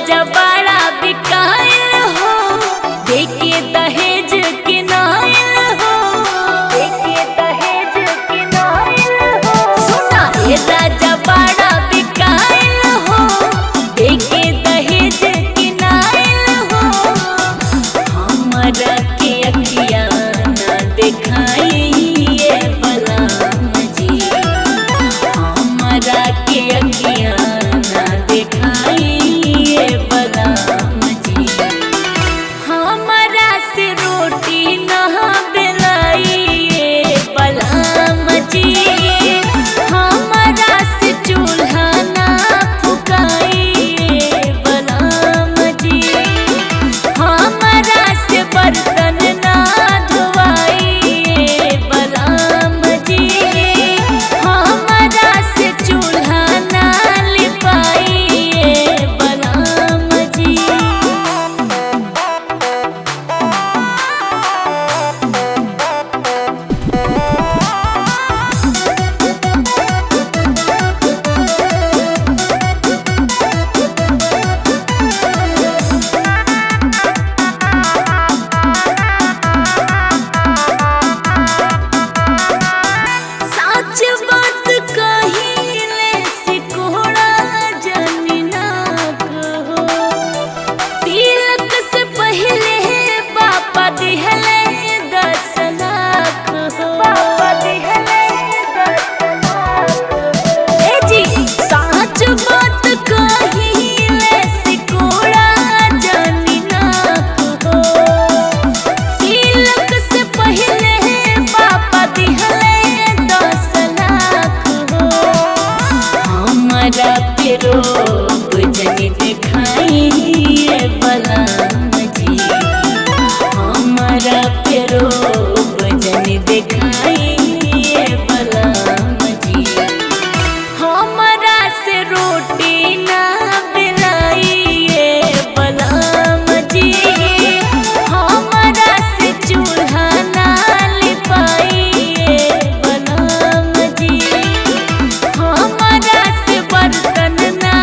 राजा बड़ा बिकायल हो, देके दहेज के नायल हो, देके दहेज के नायल हो। सुना ये राजा बड़ा बिकायल हो, देके दहेज के नायल हो। हमरा के अखिया ना दिखाई ये बलराम जी, हमरा के अखिया ना दिखाई ये बलराम जी। हमरा से रोटी ना बेलाई ये बलराम जी, हमरा से चूल्हा ना फुकाई ये बलराम जी, हमरा से बर्तन ना धोवाई ये बलराम जी, हमरा से चूल्हा ना लिपाई ये बलराम जी। सच बात कहिले सिकोड़ा जानी ना कहो, तिलक से पहले पापा दिहले 10 लाख हो, पापा दिहले 10 लाख। ए जी सच बात कहिले सिकोड़ा जानी ना कहो, तिलक से पहले पापा दिहले 10 लाख हो। हमरा पे रोब जनी दिखाई ये बलराम जी, हमरा पे रोब जनी दिखाई ये बलराम जी। हमरा से रोटी ना बेलाई ये बलराम जी, हमरा से चूल्हा ना लिपाई ये बलराम जी, हमरा से बर्तन ना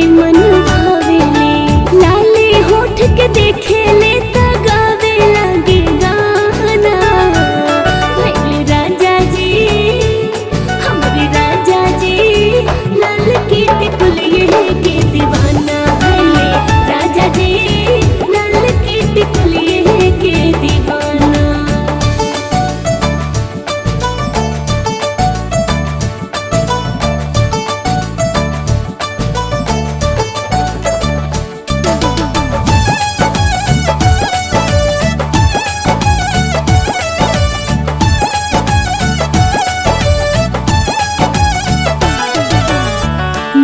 बड़ी मन भावेले, लाली होठ के देखे ले त गावे लगे गाना। भइल राजा जी हमरे राजा जी, लाल की टिकुलिए के दीवाना। भइले राजा जी लाल की टिकुलिए के दीवाना।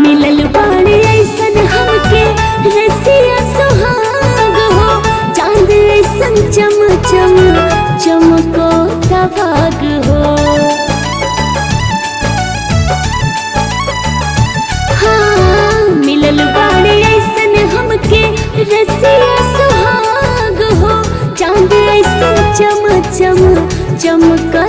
मिलल बाड़े ऐसन हमके रसिया सुहाग हो, चांद ऐसन चम चम चमको तबाग हो। हाँ मिलल बाड़े ऐसन हमके रसिया सुहाग हो, चांद ऐसन चम चम चमको